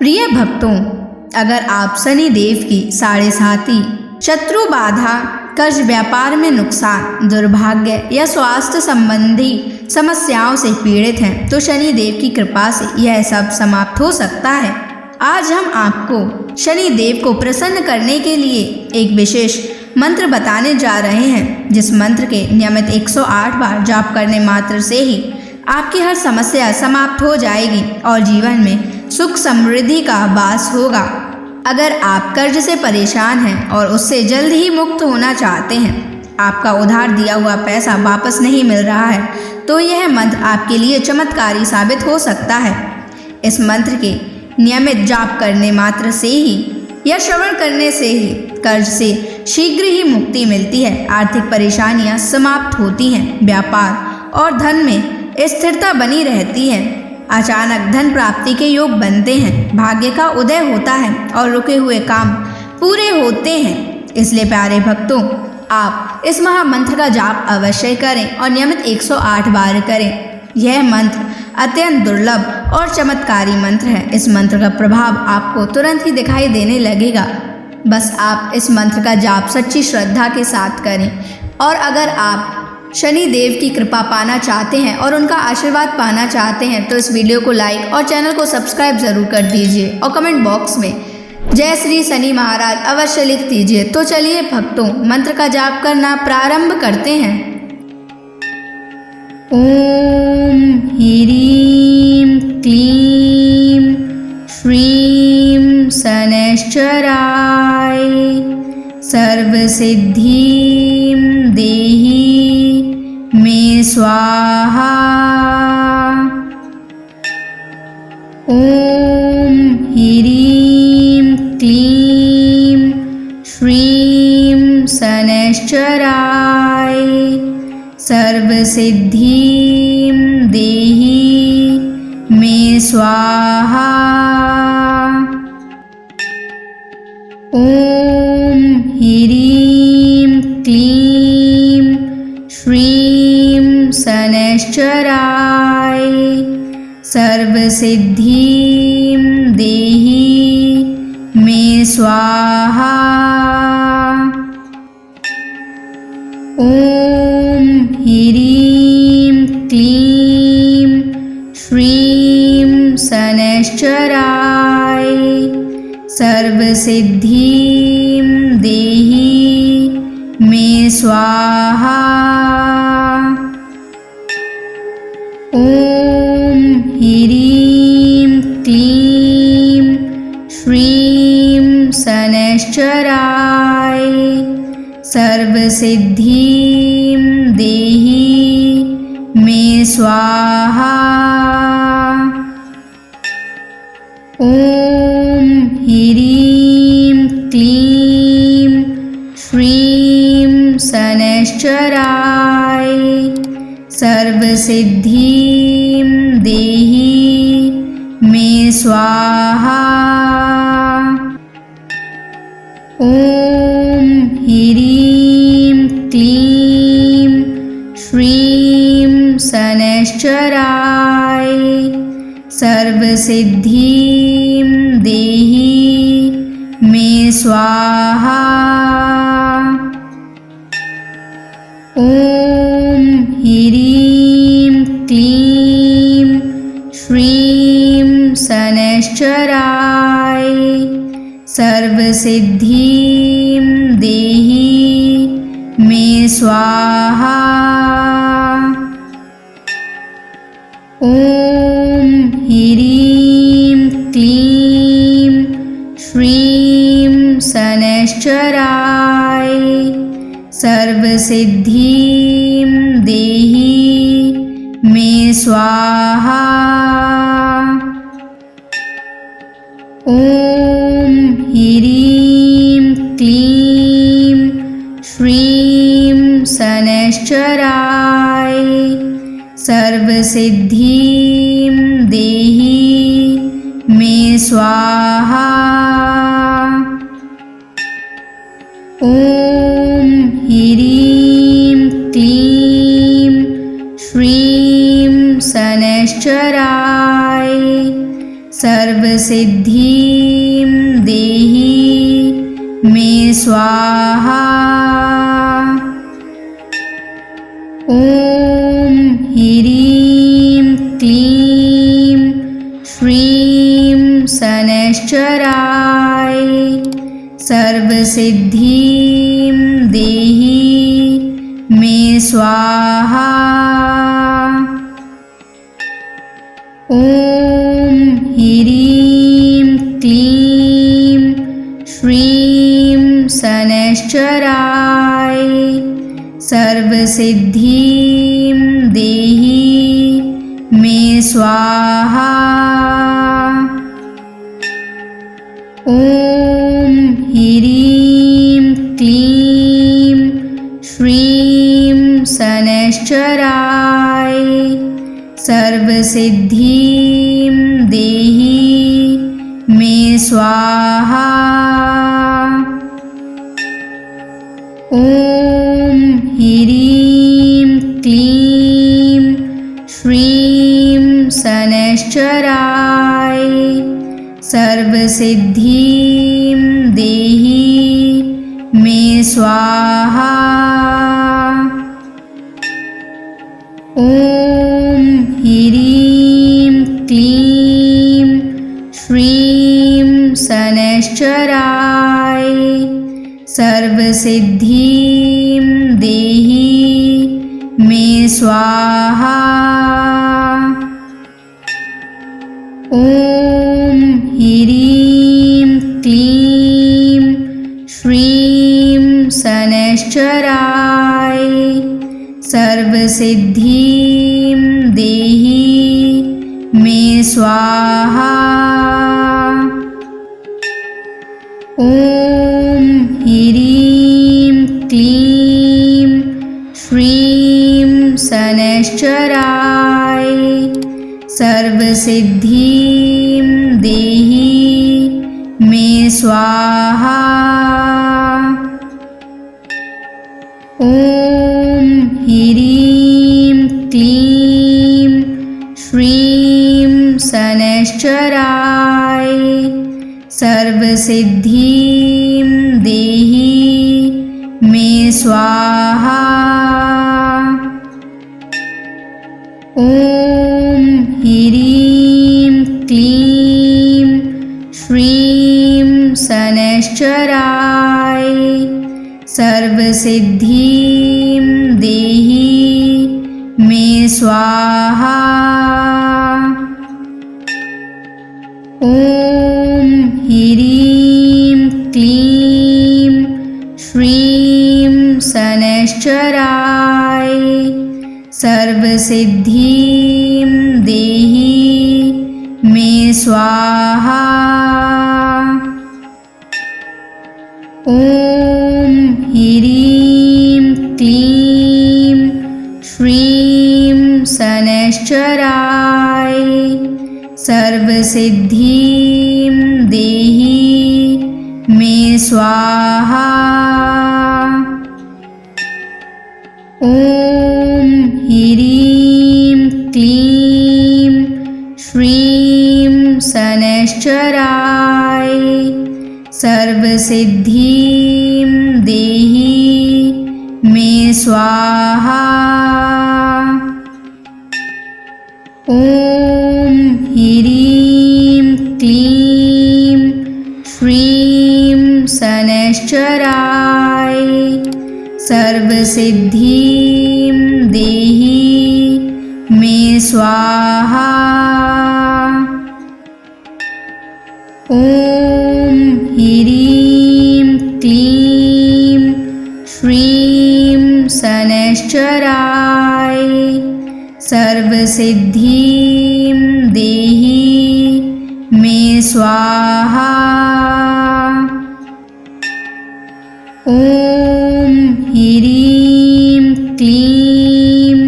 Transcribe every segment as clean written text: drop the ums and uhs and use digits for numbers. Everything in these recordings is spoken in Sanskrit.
प्रिय भक्तों, अगर आप शनि देव की साढ़े साती, शत्रु बाधा, कर्ज, व्यापार में नुकसान, दुर्भाग्य या स्वास्थ्य संबंधी समस्याओं से पीड़ित हैं तो शनि देव की कृपा से यह सब समाप्त हो सकता है। आज हम आपको शनि देव को प्रसन्न करने के लिए एक विशेष मंत्र बताने जा रहे हैं, जिस मंत्र के नियमित 108 बार जाप करने मात्र से ही आपकी हर समस्या समाप्त हो जाएगी और जीवन में सुख समृद्धि का वास होगा। अगर आप कर्ज से परेशान हैं और उससे जल्द ही मुक्त होना चाहते हैं, आपका उधार दिया हुआ पैसा वापस नहीं मिल रहा है, तो यह मंत्र आपके लिए चमत्कारी साबित हो सकता है। इस मंत्र के नियमित जाप करने मात्र से ही या श्रवण करने से ही कर्ज से शीघ्र ही मुक्ति मिलती है, आर्थिक परेशानियां समाप्त होती हैं, व्यापार और धन में स्थिरता बनी रहती है, अचानक धन प्राप्ति के योग बनते हैं, भाग्य का उदय होता है और रुके हुए काम पूरे होते हैं। इसलिए प्यारे भक्तों, आप इस महामंत्र का जाप अवश्य करें और नियमित 108 बार करें। यह मंत्र अत्यंत दुर्लभ और चमत्कारी मंत्र है। इस मंत्र का प्रभाव आपको तुरंत ही दिखाई देने लगेगा। बस आप इस मंत्र का जाप सच्ची श्रद्धा के साथ करें। और अगर आप शनि देव की कृपा पाना चाहते हैं और उनका आशीर्वाद पाना चाहते हैं तो इस वीडियो को लाइक और चैनल को सब्सक्राइब जरूर कर दीजिए और कमेंट बॉक्स में जय श्री शनि महाराज अवश्य लिख दीजिए। तो चलिए भक्तों, मंत्र का जाप करना प्रारंभ करते हैं। ओम ह्रीं क्लीं श्रीं शनैश्चराय सर्वसिद्धिं देहि मे स्वाहा। ओम ह्रीं क्लीं श्रीं शनैश्चराय सर्वसिद्धिं देहि मे स्वाहा। ओम ह्रीं क्लीं श्रीं शनैश्चराय सर्वसिद्धिं देहि मे स्वाहा। ओम ह्रीं क्लीं श्रीं शनैश्चराय सर्वसिद्धिं देहि मे स्वाहा। ओम ह्रीं क्लीं श्रीं शनैश्चराय सर्वसिद्धिं देहि मे स्वाहा। ओम ह्रीं क्लीं श्रीं शनैश्चराय सर्वसिद्धिं देहि मे स्वाहा। ओम ह्रीं क्लीं श्रीं शनैश्चराय सर्वसिद्धिं देहि मे स्वाहा। ओम ह्रीं क्लीं श्रीं शनैश्चराय सर्वसिद्धिं देहि मे स्वाहा। ओम ह्रीं क्लीं श्रीं शनैश्चराय सर्वसिद्धिं देहि मे स्वाहा। ओम ह्रीं क्लीं श्रीं शनैश्चराय सर्वसिद्धिं देहि मे स्वाहा। ओम ह्रीं क्लीं श्रीं शनैश्चराय सर्वसिद्धिं देहि मे स्वाहा। ॐ ह्रीं क्लीं श्रीं शनैश्चराय सर्वसिद्धिं देहि मे स्वाहा। ॐ ह्रीं क्लीं श्रीं शनैश्चराय सर्वसिद्धिं देहि मे स्वाहा। ॐ ह्रीं क्लीं श्रीं शनैश्चराय सर्वसिद्धिं देहि मे स्वाहा। ॐ ह्रीं क्लीं श्रीं शनैश्चराय सर्वसिद्धिं देहि मे स्वाहा। ॐ ह्रीं क्लीं श्रीं शनैश्चराय सर्वसिद्धिं देहि मे स्वाहा। ॐ ह्रीं क्लीं श्रीं शनैश्चराय सर्वसिद्धिं देहि मे स्वाहा। ॐ ह्रीं क्लीं श्रीं शनैश्चराय सर्वसिद्धिं देहि मे स्वाहा। ॐ ह्रीं क्लीं श्रीं शनैश्चराय सर्वसिद्धिं देहि मे स्वाहा। ॐ ह्रीं क्लीं श्रीं शनैश्चराय सर्वसिद्धिं देहि मे स्वाहा। ॐ ह्रीं क्लीं श्रीं शनैश्चराय सर्वसिद्धिं देहि मे स्वाहा। ॐ ह्रीं क्लीं श्रीं शनैश्चराय सर्वसिद्धिं देहि मे स्वाहा। ॐ ह्रीं क्लीं श्रीं शनैश्चराय सर्वसिद्धिं देहि मे स्वाहा। ॐ ह्रीं क्लीं श्रीं शनैश्चराय सर्वसिद्धिं देहि मे स्वाहा। ॐ ह्रीं क्लीं श्रीं शनैश्चराय सर्वसिद्धिं देहि मे स्वाहा। ॐ ह्रीं क्लीं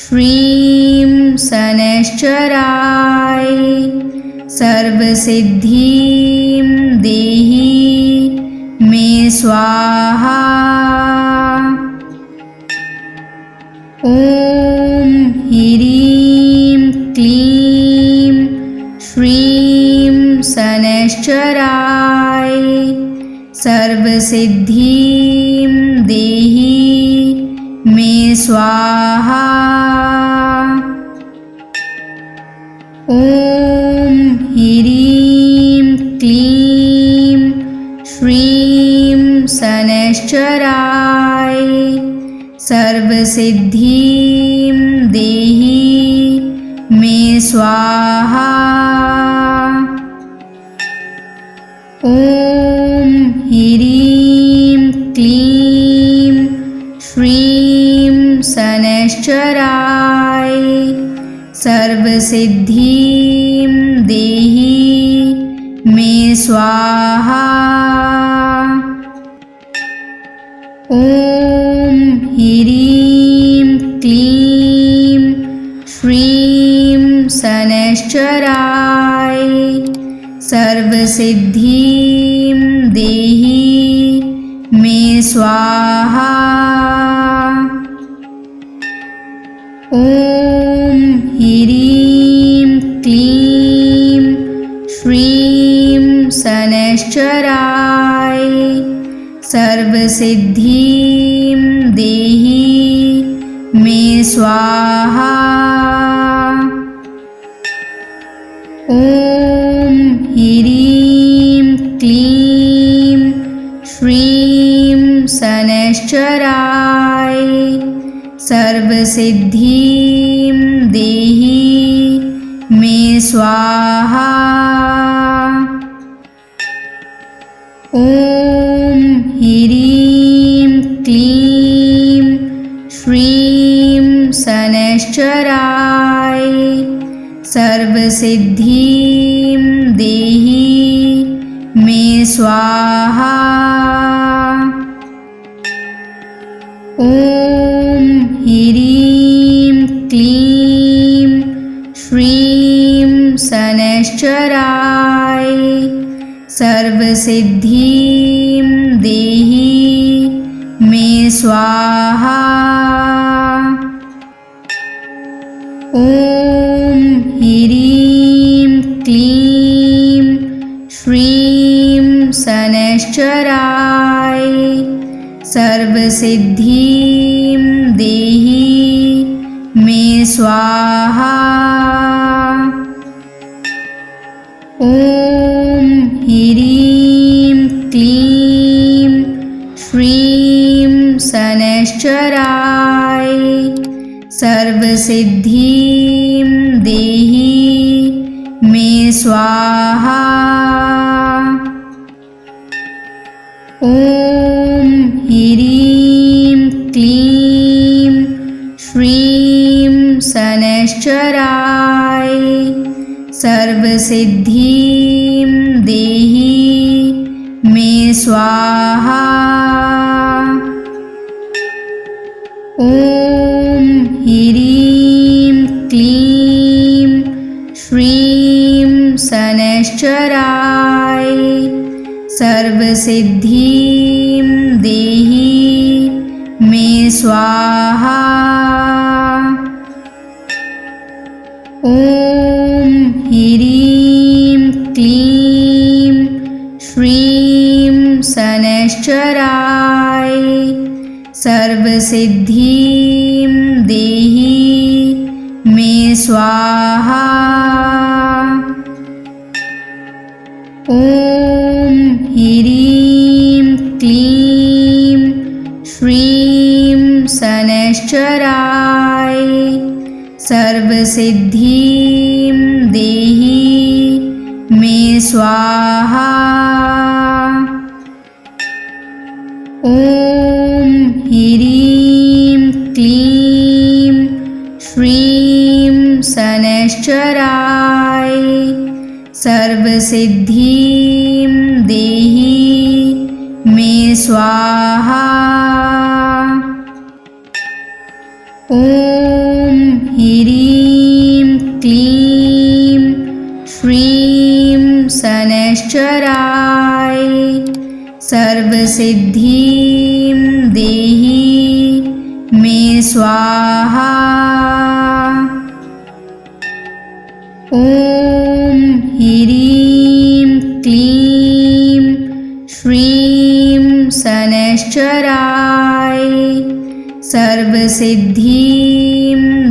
श्रीं शनैश्चराय सर्वसिद्धिं देहि मे स्वाहा। ॐ ह्रीं क्लीं श्रीं शनैश्चराय सर्वसिद्धिं देहि मे स्वाहा। ॐ ह्रीं क्लीं श्रीं शनैश्चराय सर्वसिद्धिं देहि मे स्वाहा। ॐ ह्रीं क्लीं श्रीं शनैश्चराय सर्वसिद्धिं देहि मे स्वाहा। ॐ ह्रीं क्लीं श्रीं शनैश्चराय सर्वसिद्धिं देहि मे स्वाहा। ॐ ह्रीं क्लीं श्रीं शनैश्चराय सर्वसिद्धिं देहि मे स्वाहा। ॐ ह्रीं क्लीं श्रीं शनैश्चराय सर्वसिद्धिं देहि मे स्वाहा। ॐ ह्रीं क्लीं श्रीं शनैश्चराय सर्वसिद्धिं देहि मे स्वाहा। ॐ ह्रीं क्लीं श्रीं शनैश्चराय सर्वसिद्धिं देहि मे स्वाहा। ॐ ह्रीं क्लीं श्रीं शनैश्चराय सर्वसिद्धिं देहि मे स्वाहा। ॐ ह्रीं क्लीं श्रीं शनैश्चराय सर्वसिद्धिं देहि मे स्वाहा। ॐ ह्रीं क्लीं श्रीं शनैश्चराय सर्वसिद्धिं देहि मे स्वाहा। ॐ ह्रीं क्लीं श्रीं शनैश्चराय सर्वसिद्धिं देहि मे स्वाहा। ॐ ह्रीं क्लीं श्रीं शनैश्चराय सर्वसिद्धिं देहि मे स्वाहा। ॐ ह्रीं क्लीं श्रीं शनैश्चराय सर्वसिद्धिं देहि मे स्वाहा। ॐ ह्रीं क्लीं श्रीं शनैश्चराय सर्वसिद्धिं देहि मे स्वाहा। ॐ ह्रीं क्लीं श्रीं शनैश्चराय सर्वसिद्धिं देहि मे स्वाहा। ॐ ह्रीं क्लीं श्रीं शनैश्चराय सर्वसिद्धिं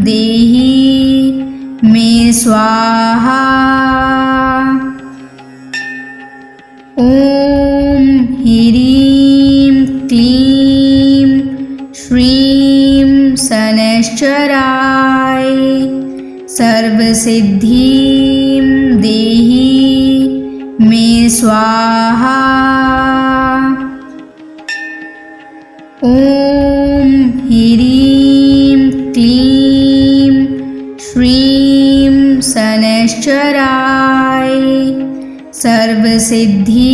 देहि मे स्वाहा। ॐ ह्रीं क्लीं श्रीं शनैश्चराय सर्वसिद्धिं देहि मे स्वाहा। ॐ ह्रीं क्लीं श्रीं शनैश्चराय सर्वसिद्धिं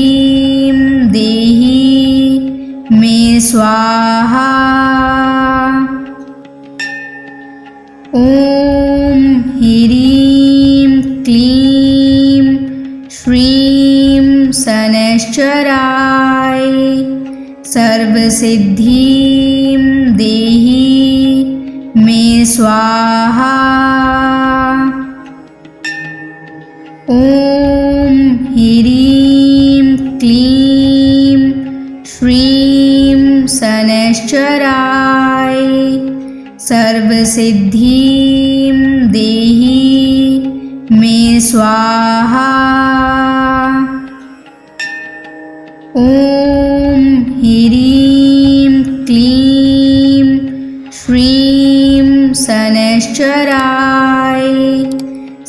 देहि मे स्वाहा। ॐ ह्रीं क्लीं श्रीं शनैश्चराय सर्वसिद्धिं देहि मे स्वाहा। ॐ ह्रीं क्लीं श्रीं शनैश्चराय सर्वसिद्धिं देहि मे स्वाहा। ॐ ह्रीं क्लीं श्रीं शनैश्चराय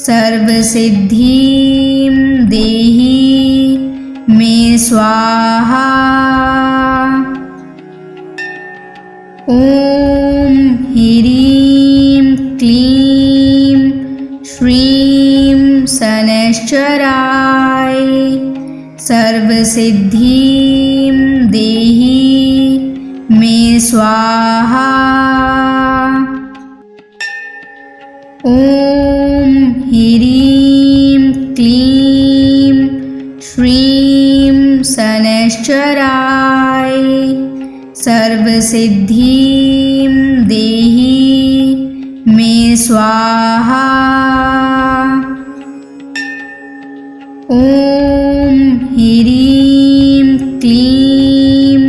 सर्वसिद्धिं देहि मे स्वाहा। ॐ ह्रीं क्लीं श्रीं शनैश्चराय सर्वसिद्धिं देहि मे स्वाहा। ॐ ह्रीं क्लीं श्रीं शनैश्चराय सर्वसिद्धिं देहि मे स्वाहा। ॐ ह्रीं क्लीं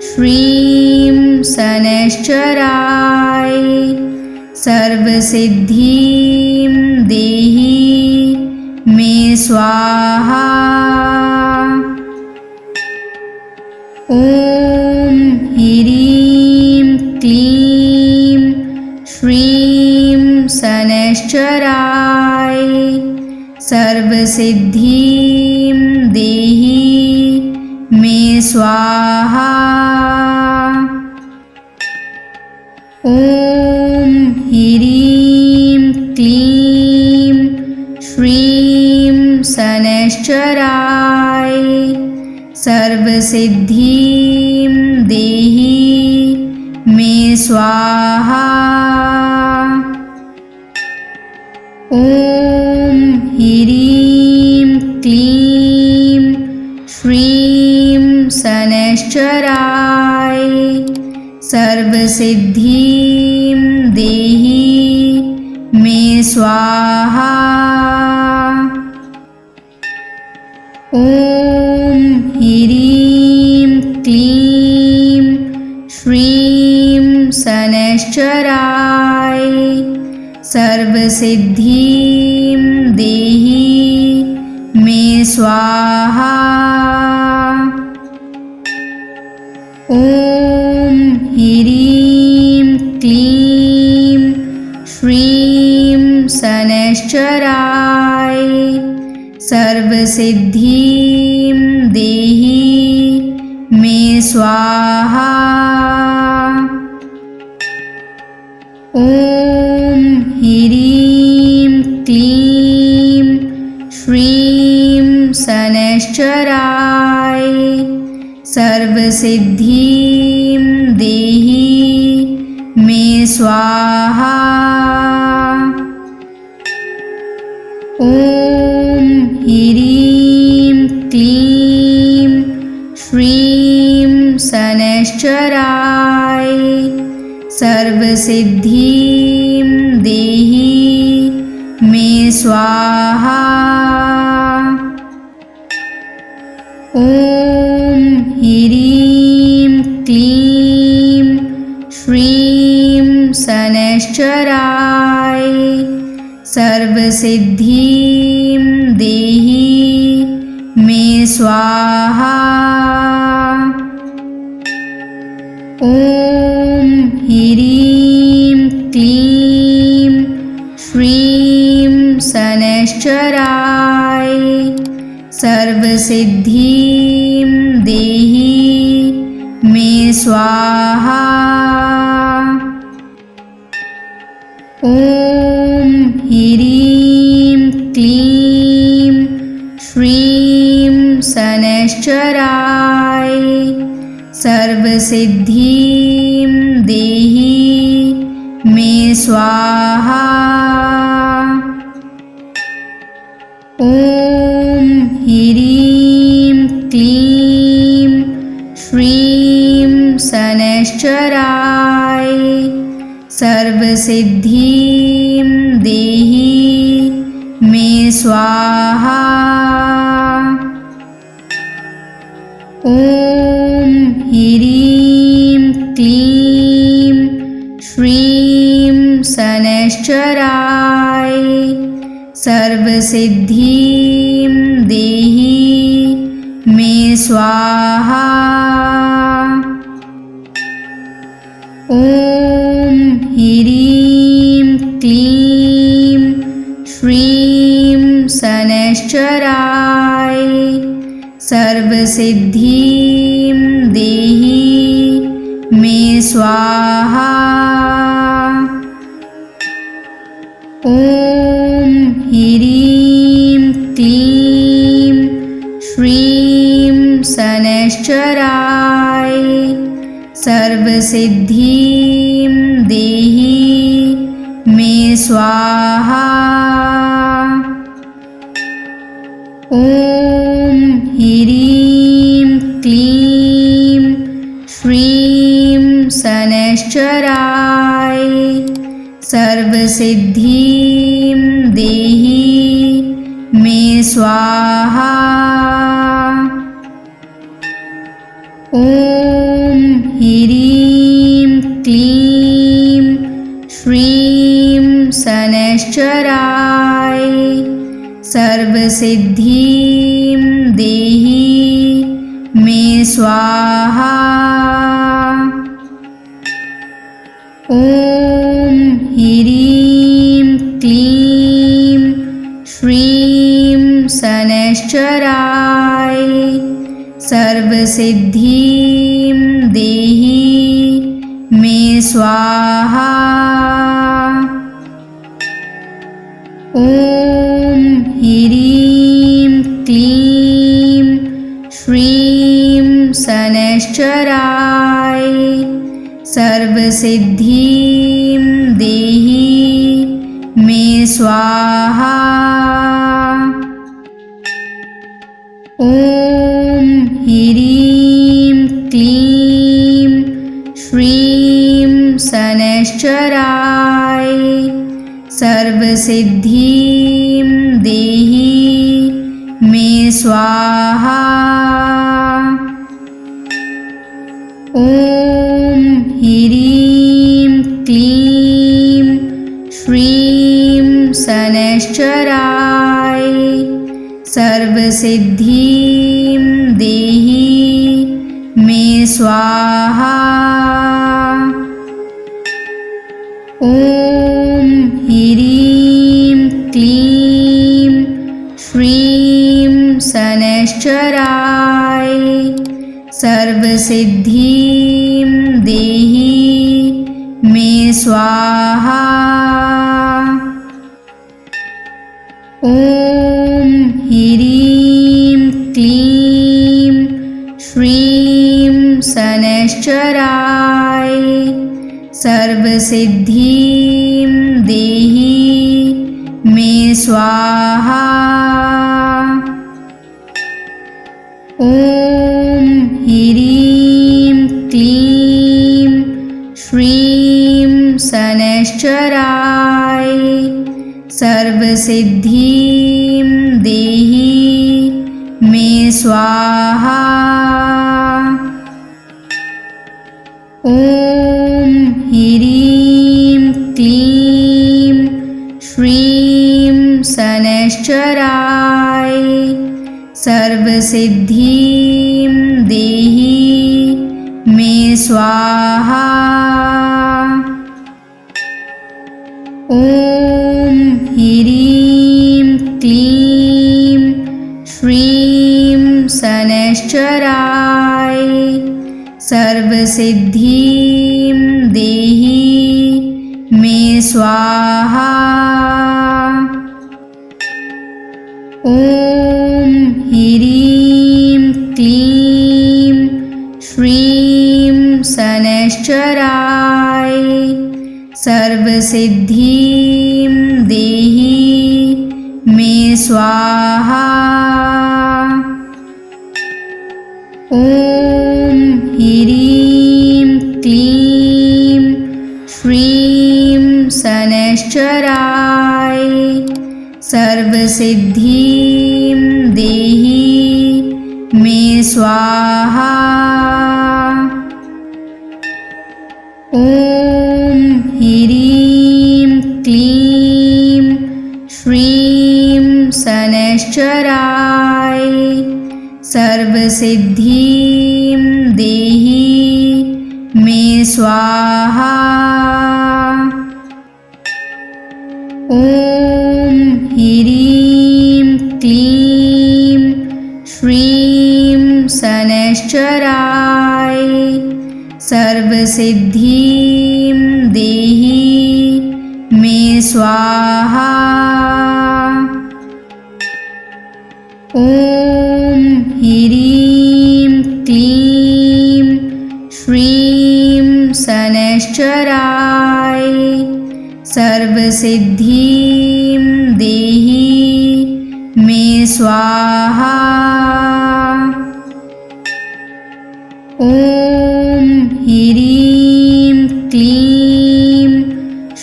श्रीं शनैश्चराय सर्वसिद्धिं देहि मे स्वाहा। ॐ ह्रीं क्लीं श्रीं शनैश्चराय सर्वसिद्धिं देहि मे स्वाहा। ॐ ह्रीं क्लीं श्रीं शनैश्चराय सर्वसिद्धिं देहि मे स्वाहा। ॐ ह्रीं क्लीं श्रीं शनैश्चराय सर्वसिद्धिं देहि मे स्वाहा। ॐ ह्रीं क्लीं श्रीं शनैश्चराय सर्वसिद्धिं देहि मे स्वाहा। ॐ ह्रीं क्लीं श्रीं शनैश्चराय सर्वसिद्धिं देहि मे स्वाहा। ॐ ह्रीं क्लीं श्रीं शनैश्चराय सर्वसिद्धिं देहि मे स्वाहा। ॐ ह्रीं क्लीं श्रीं शनैश्चराय सर्वसिद्धिं देहि मे स्वाहा। ॐ ॐ ह्रीं क्लीं श्रीं शनैश्चराय सर्वसिद्धिं देहि मे स्वाहा। ॐ ह्रीं क्लीं श्रीं शनैश्चराय सर्वसिद्धिं देहि मे स्वाहा। ॐ ह्रीं क्लीं श्रीं शनैश्चराय सर्वसिद्धिं देहि मे स्वाहा। ॐ ह्रीं क्लीं श्रीं शनैश्चराय सर्वसिद्धिं देहि मे स्वाहा। ॐ ह्रीं क्लीं श्रीं शनैश्चराय सर्वसिद्धिं देहि मे स्वाहा। ॐ ह्रीं क्लीं श्रीं शनैश्चराय सर्वसिद्धिं देहि मे स्वाहा। ॐ ह्रीं क्लीं श्रीं शनैश्चराय सर्वसिद्धिं देहि मे स्वाहा। ॐ ह्रीं क्लीं श्रीं शनैश्चराय सर्वसिद्धिं देहि मे स्वाहा। ॐ ह्रीं क्लीं श्रीं शनैश्चराय सर्वसिद्धिं देहि मे स्वाहा। ॐ ह्रीं क्लीं श्रीं शनैश्चराय सर्वसिद्धिं देहि मे स्वाहा। ॐ ह्रीं क्लीं श्रीं शनैश्चराय सर्वसिद्धिं देहि मे स्वाहा। ॐ ह्रीं क्लीं श्रीं शनैश्चराय सर्वसिद्धिं देहि मे स्वाहा। ॐ ह्रीं क्लीं श्रीं शनैश्चराय सर्वसिद्धिं देहि मे स्वाहा। ॐ ह्रीं क्लीं श्रीं शनैश्चराय सर्वसिद्धिं देहि मे स्वाहा। ॐ ह्रीं क्लीं श्रीं शनैश्चराय सर्वसिद्धिं देहि मे स्वाहा। ॐ ह्रीं क्लीं श्रीं शनैश्चराय सर्वसिद्धिं देहि मे स्वाहा। ॐ ह्रीं क्लीं श्रीं शनैश्चराय सर्वसिद्धिं देहि मे स्वाहा। ॐ ह्रीं क्लीं श्रीं शनैश्चराय सर्वसिद्धिं देहि मे स्वाहा। ॐ ह्रीं क्लीं श्रीं शनैश्चराय सर्वसिद्धिं देहि मे स्वाहा। ॐ ह्रीं क्लीं श्रीं शनैश्चराय सर्वसिद्धिं देहि मे स्वाहा। ॐ ह्रीं क्लीं श्रीं शनैश्चराय सर्वसिद्धिं देहि मे स्वाहा। ॐ ह्रीं क्लीं श्रीं शनैश्चराय सर्वसिद्धिं देहि मे स्वाहा। ॐ ह्रीं क्लीं श्रीं शनैश्चराय सर्वसिद्धिं देहि मे स्वाहा। ॐ ह्रीं क्लीं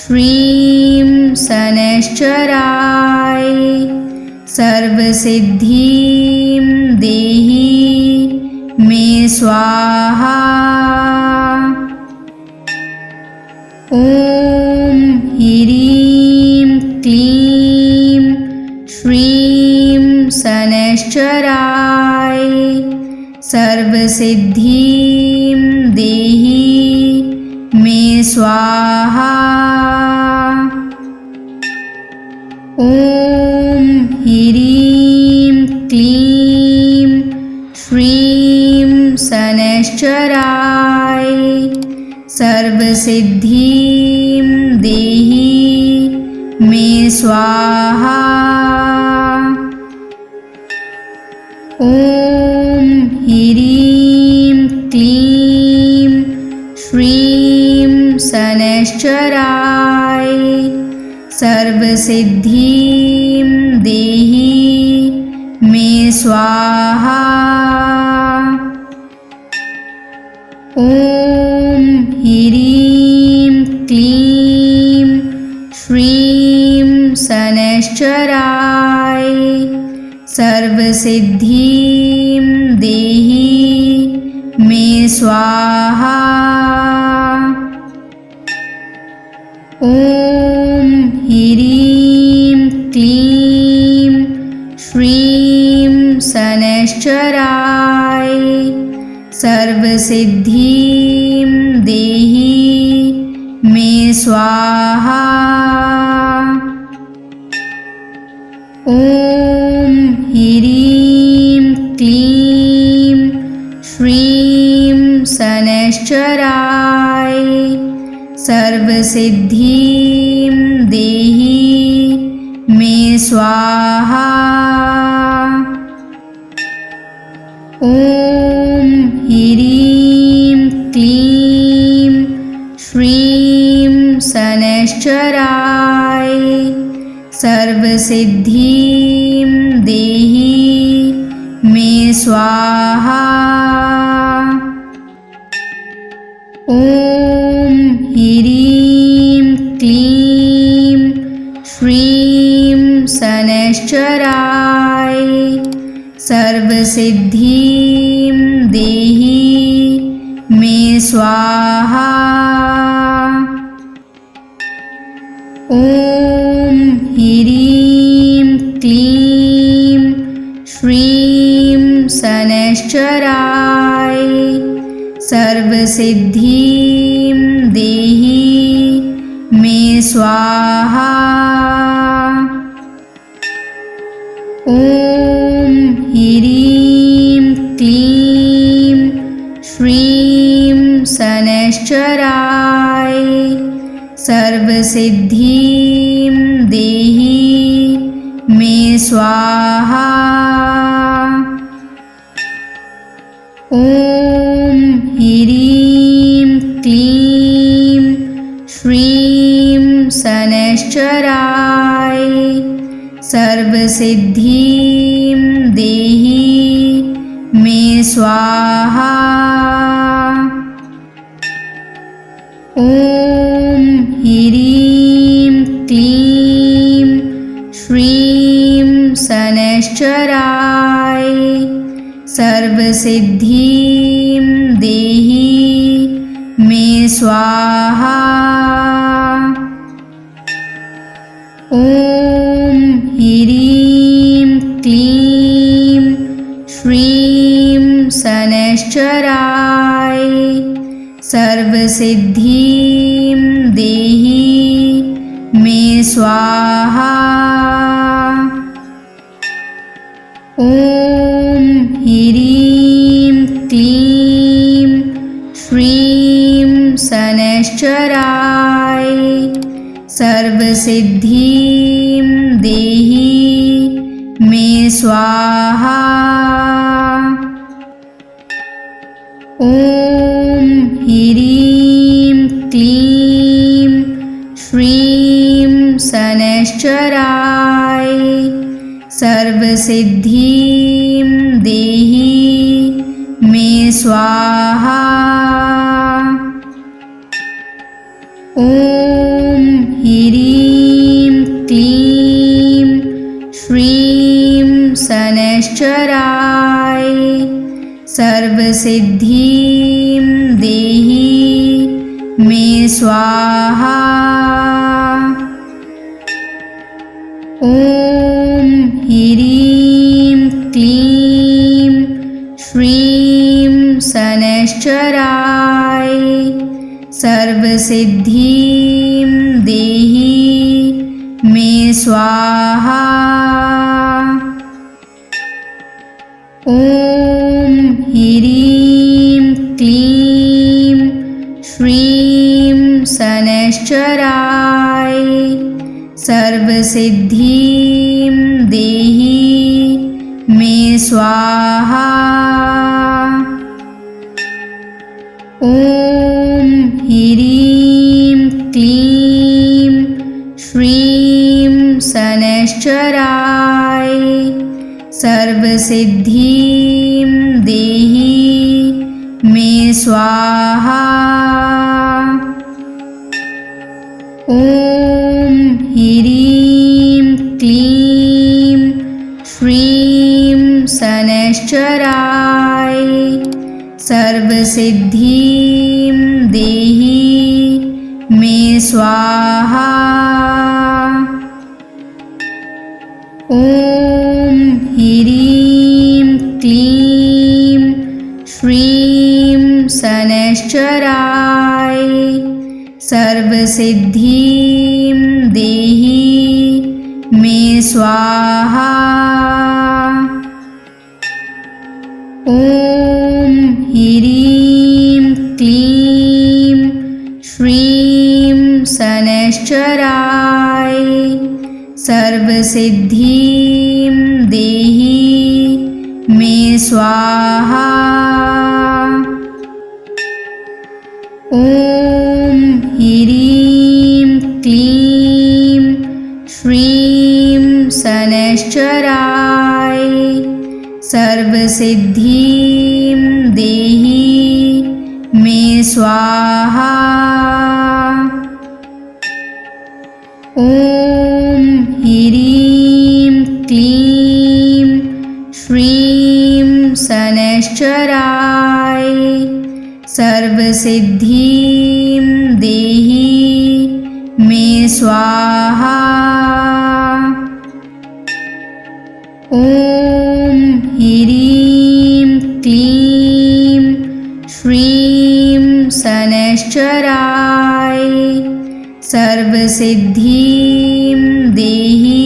श्रीं शनैश्चराय सर्वसिद्धिं देहि मे स्वाहा। ॐ ह्रीं क्लीं श्रीं शनैश्चराय सर्वसिद्धिं देहि मे स्वाहा। ॐ ह्रीं क्लीं श्रीं शनैश्चराय सर्वसिद्धिं देहि मे स्वाहा। ॐ ह्रीं क्लीं श्रीं शनैश्चराय सर्वसिद्धिं देहि मे स्वाहा। ॐ ह्रीं क्लीं श्रीं शनैश्चराय सर्वसिद्धिं देहि मे स्वाहा। ॐ ह्रीं क्लीं श्रीं शनैश्चराय सर्वसिद्धिं देहि मे स्वाहा। ॐ ह्रीं क्लीं श्रीं शनैश्चराय सर्वसिद्धिं देहि मे स्वाहा। ॐ ह्रीं क्लीं श्रीं शनैश्चराय सर्वसिद्धिं देहि मे स्वाहा। ॐ ह्रीं क्लीं श्रीं शनैश्चराय सर्वसिद्धिं देहि मे स्वाहा। ॐ ह्रीं क्लीं श्रीं शनैश्चराय सर्वसिद्धिं देहि मे स्वाहा। ॐ ह्रीं क्लीं श्रीं शनैश्चराय सर्वसिद्धिं देहि मे स्वाहा। ॐ ह्रीं क्लीं श्रीं शनैश्चराय सर्वसिद्धिं देहि मे स्वाहा। ॐ ह्रीं क्लीं श्रीं शनैश्चराय सर्वसिद्धिं देहि मे स्वाहा। ॐ ह्रीं क्लीं श्रीं शनैश्चराय सर्वसिद्धिं देहि मे स्वाहा। ॐ ह्रीं क्लीं श्रीं शनैश्चराय सर्वसिद्धिं देहि मे स्वाहा। ॐ ह्रीं क्लीं श्रीं शनैश्चराय सर्वसिद्धिं देहि मे स्वाहा। ॐ ह्रीं क्लीं श्रीं शनैश्चराय सर्वसिद्धिं देहि मे स्वाहा। ॐ ह्रीं क्लीं श्रीं शनैश्चराय सर्वसिद्धिं देहि मे स्वाहा। ॐ ह्रीं क्लीं श्रीं शनैश्चराय सर्वसिद्धिं देहि मे स्वाहा। ॐ ह्रीं क्लीं श्रीं शनैश्चराय सर्वसिद्धिं देहि मे स्वाहा। ॐ ह्रीं क्लीं श्रीं शनैश्चराय सर्वसिद्धिं देहि मे स्वाहा। ॐ ह्रीं क्लीं श्रीं शनैश्चराय सर्वसिद्धिं देहि मे स्वाहा। ॐ ह्रीं क्लीं श्रीं शनैश्चराय सर्वसिद्धिं देहि मे स्वाहा। ॐ ह्रीं क्लीं श्रीं शनैश्चराय सर्वसिद्धिं देहि मे स्वाहा। ॐ ह्रीं क्लीं श्रीं शनैश्चराय सर्वसिद्धिं देहि मे स्वाहा। ॐ ह्रीं क्लीं श्रीं शनैश्चराय सर्वसिद्धिं देहि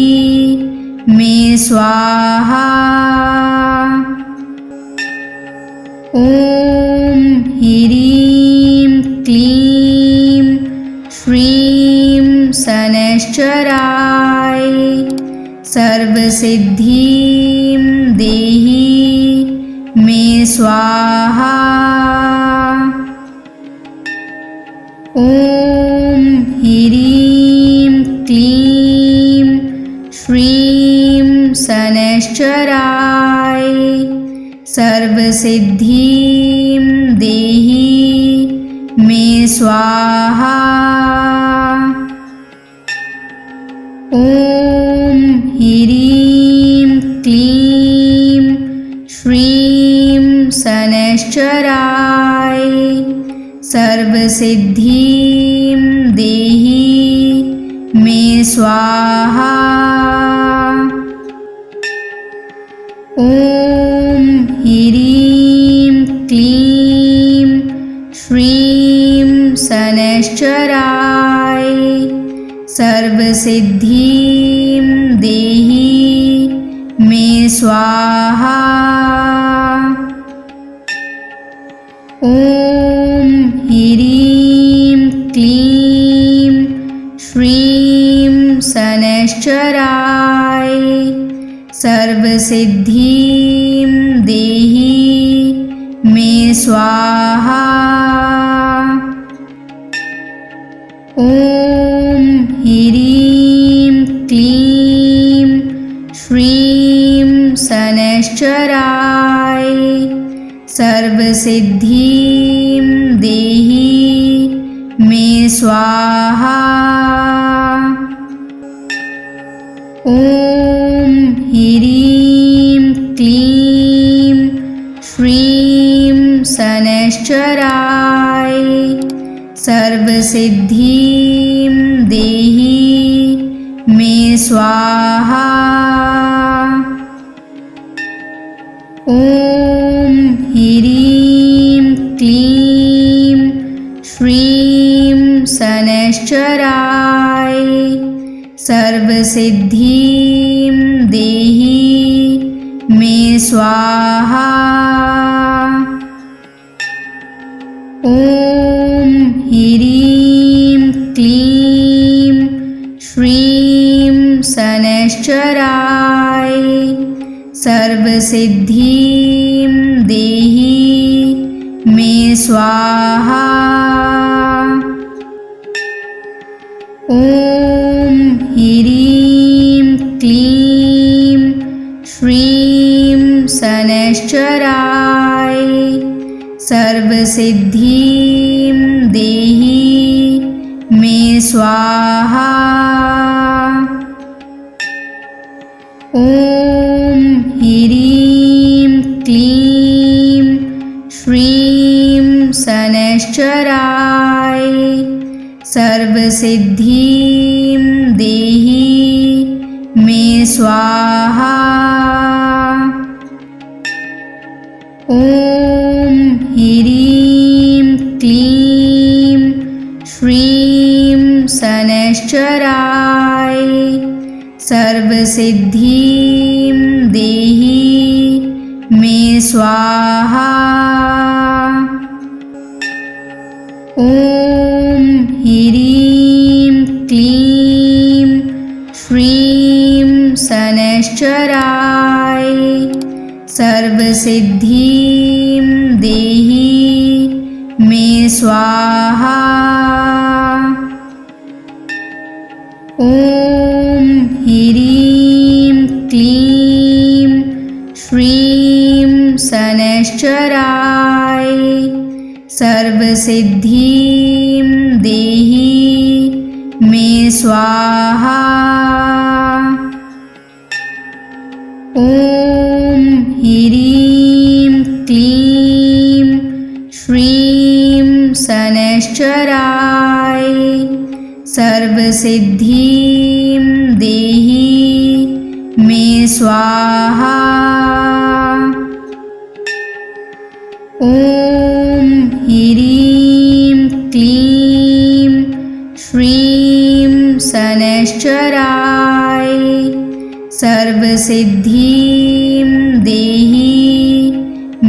मे स्वाहा। ॐ ह्रीं क्लीं श्रीं शनैश्चराय सर्वसिद्धिं देहि मे स्वाहा। ॐ ह्रीं क्लीं श्रीं शनैश्चराय सर्वसिद्धिं देहि मे स्वाहा। ॐ ह्रीं क्लीं श्रीं शनैश्चराय सर्वसिद्धिं देहि मे स्वाहा। ॐ ह्रीं क्लीं श्रीं शनैश्चराय सर्वसिद्धिं देहि मे स्वाहा। ॐ ह्रीं क्लीं श्रीं शनैश्चराय सर्वसिद्धिं देहि मे स्वाहा। ॐ ह्रीं क्लीं श्रीं शनैश्चराय सर्वसिद्धिं देहि मे स्वाहा। ॐ ह्रीं क्लीं श्रीं शनैश्चराय सर्वसिद्धिं देहि मे स्वाहा। ॐ ह्रीं क्लीं श्रीं शनैश्चराय सर्वसिद्धिं देहि मे स्वाहा। ॐ ह्रीं क्लीं श्रीं शनैश्चराय सर्वसिद्धिं देहि मे स्वाहा। ॐ ह्रीं क्लीं श्रीं शनैश्चराय सर्वसिद्धिं देहि मे स्वाहा। ॐ ह्रीं क्लीं श्रीं शनैश्चराय सर्वसिद्धिं देहि मे स्वाहा। ॐ ह्रीं क्लीं श्रीं शनैश्चराय सर्वसिद्धिं देहि मे स्वाहा। ॐ ह्रीं क्लीं श्रीं शनैश्चराय सर्वसिद्धिं देहि मे स्वाहा। ॐ ह्रीं क्लीं श्रीं शनैश्चराय सर्वसिद्धिं देहि मे स्वाहा। ॐ ह्रीं क्लीं शनैश्चराय सर्वसिद्धिं देहि मे स्वाहा। ॐ ह्रीं क्लीं श्रीं शनैश्चराय सर्वसिद्धिं देहि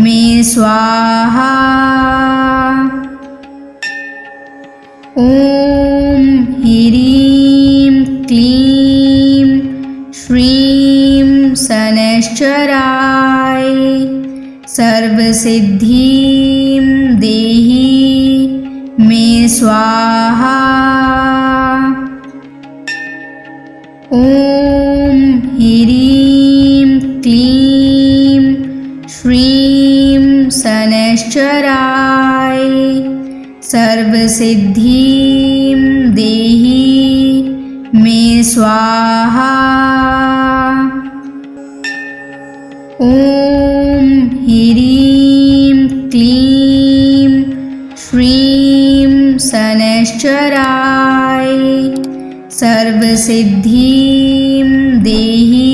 मे स्वाहा। ॐ ह्रीं क्लीं श्रीं शनैश्चराय सर्वसिद्धिं देहि मे स्वाहा। ॐ ह्रीं क्लीं श्रीं शनैश्चराय सर्वसिद्धिं देहि मे स्वाहा। ॐ ह्रीं क्लीं श्रीं शनैश्चराय सर्वसिद्धिं देहि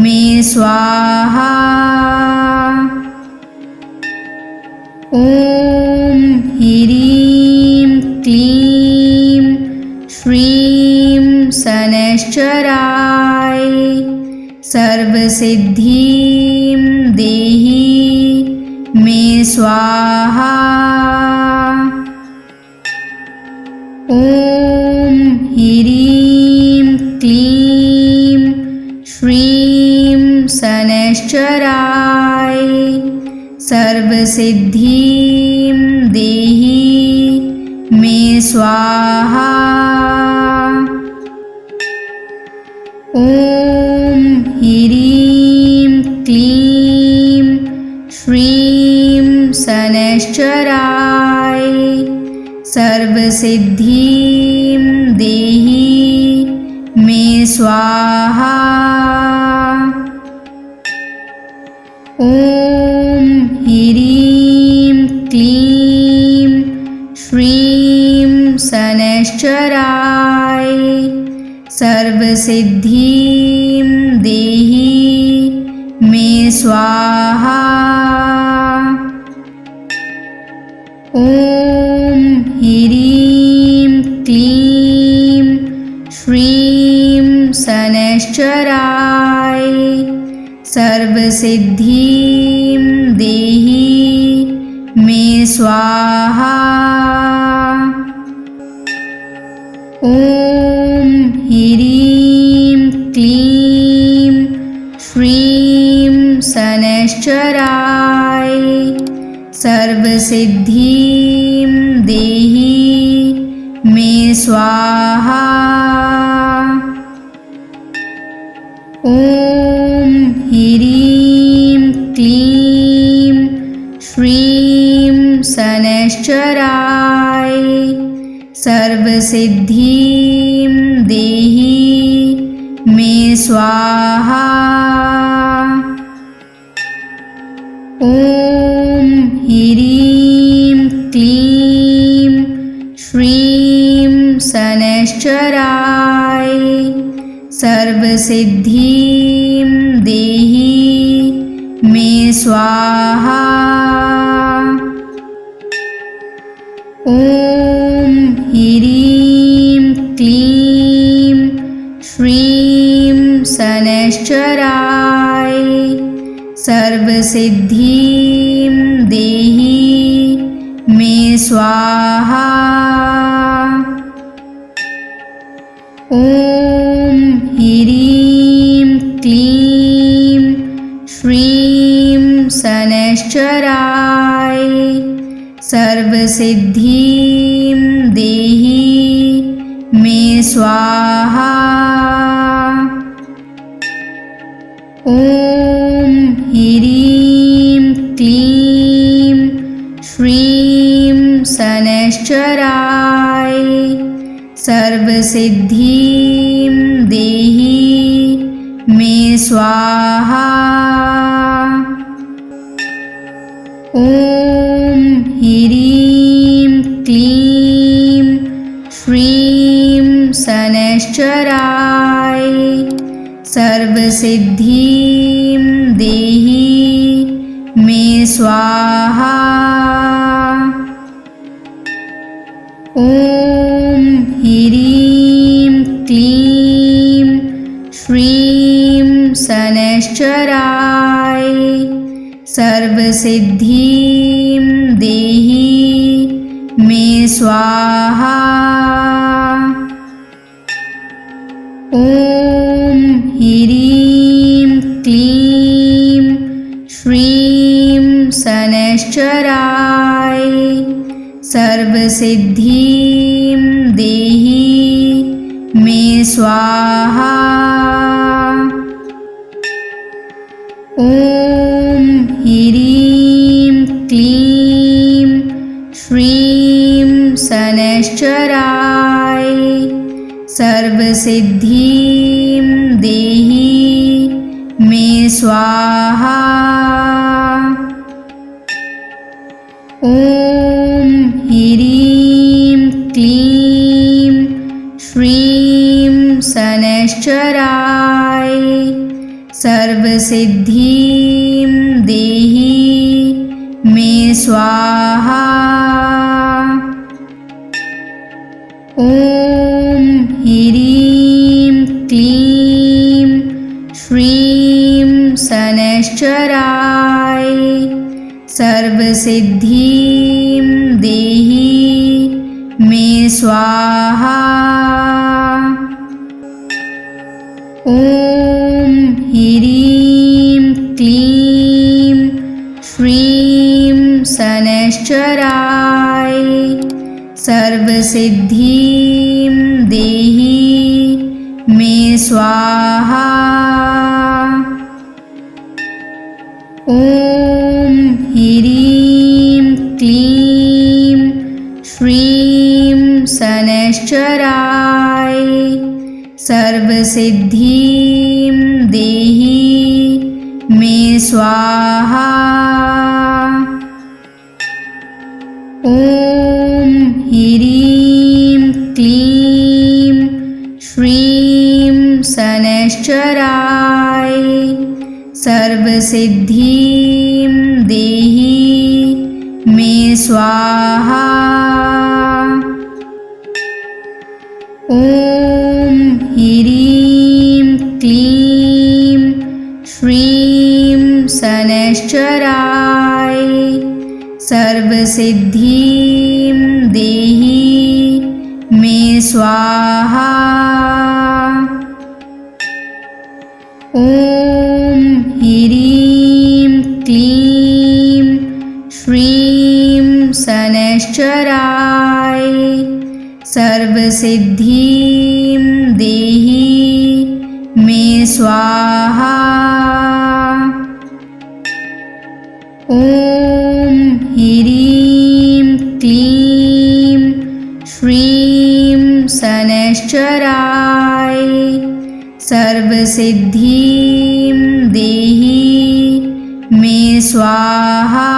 मे स्वाहा। ॐ ह्रीं क्लीं श्रीं शनैश्चराय सर्वसिद्धिं देहि मे स्वाहा। ॐ ह्रीं क्लीं श्रीं शनैश्चराय सर्वसिद्धिं देहि मे स्वाहा। ॐ ह्रीं क्लीं श्रीं शनैश्चराय सर्वसिद्धिं देहि मे स्वाहा। ॐ ह्रीं क्लीं श्रीं शनैश्चराय सर्वसिद्धिं देहि मे स्वाहा। ॐ ह्रीं क्लीं श्रीं शनैश्चराय सर्वसिद्धिं देहि मे स्वाहा। ॐ ह्रीं क्लीं श्रीं शनैश्चराय सर्वसिद्धिं देहि मे स्वाहा। ॐ ह्रीं क्लीं श्रीं शनैश्चराय सर्वसिद्धिं देहि मे स्वाहा। ॐ ह्रीं क्लीं श्रीं शनैश्चराय सर्वसिद्धिं देहि मे स्वाहा। ॐ ह्रीं क्लीं श्रीं शनैश्चराय सर्वसिद्धिं देहि मे स्वाहा। ॐ ह्रीं क्लीं श्रीं शनैश्चराय सर्वसिद्धिं देहि मे स्वाहा। ॐ ह्रीं क्लीं श्रीं शनैश्चराय सर्वसिद्धिं देहि मे स्वाहा। ॐ ह्रीं क्लीं शनैश्चराय सर्वसिद्धिं देहि मे स्वाहा। ॐ ह्रीं क्लीं श्रीं शनैश्चराय सर्वसिद्धिं देहि मे स्वाहा। ॐ ह्रीं क्लीं श्रीं शनैश्चराय सर्वसिद्धिं देहि मे स्वाहा। ॐ ह्रीं क्लीं श्रीं शनैश्चराय सर्वसिद्धिं देहि मे स्वाहा। ॐ ह्रीं क्लीं श्रीं शनैश्चराय सर्वसिद्धिं देहि मे स्वाहा। ॐ ह्रीं क्लीं श्रीं शनैश्चराय सर्वसिद्धिं देहि मे स्वाहा। ॐ ह्रीं क्लीं श्रीं शनैश्चराय सर्वसिद्धिं देहि मे स्वाहा। ॐ ह्रीं क्लीं श्रीं शनैश्चराय सर्वसिद्धिं देहि मे स्वाहा। ॐ ह्रीं क्लीं श्रीं शनैश्चराय सर्वसिद्धिं देहि मे स्वाहा। ॐ ह्रीं क्लीं श्रीं शनैश्चराय सर्वसिद्धिं देहि मे स्वाहा। ॐ ह्रीं क्लीं श्रीं शनैश्चराय सर्वसिद्धिं देहि मे स्वाहा। ॐ ह्रीं क्लीं श्रीं शनैश्चराय सर्वसिद्धिं देहि मे स्वाहा।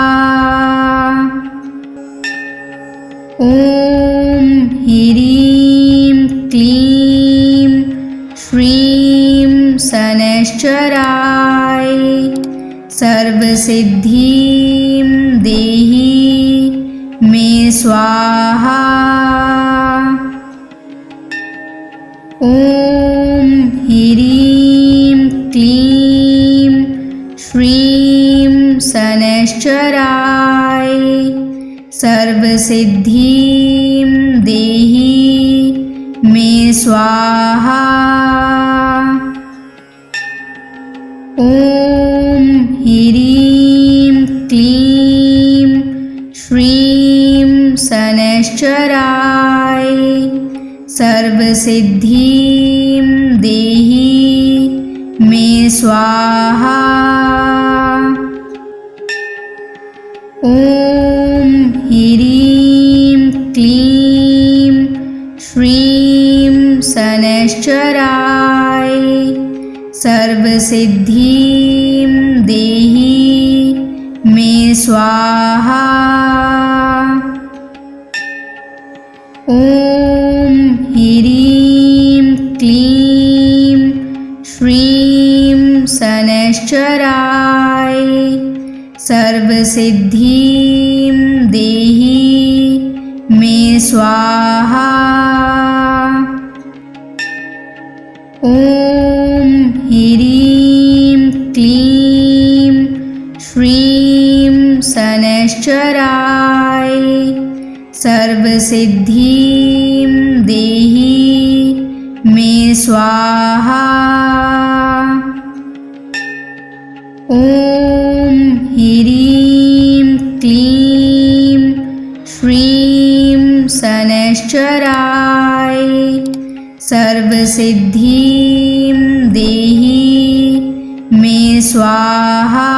ॐ ह्रीं क्लीं श्रीं शनैश्चराय सर्वसिद्धिं देहि मे स्वाहा। ॐ ह्रीं क्लीं श्रीं शनैश्चराय सर्वसिद्धिं देहि मे स्वाहा। ॐ ह्रीं क्लीं श्रीं शनैश्चराय सर्वसिद्धिं देहि मे स्वाहा। ॐ ह्रीं क्लीं श्रीं शनैश्चराय सर्वसिद्धिं देहि मे स्वाहा। ॐ ह्रीं क्लीं श्रीं शनैश्चराय सर्वसिद्धिं देहि मे स्वाहा। ॐ ह्रीं क्लीं श्रीं शनैश्चराय सर्वसिद्धिं देहि मे स्वाहा। ॐ ह्रीं क्लीं श्रीं शनैश्चराय सर्वसिद्धिं देहि मे स्वाहा।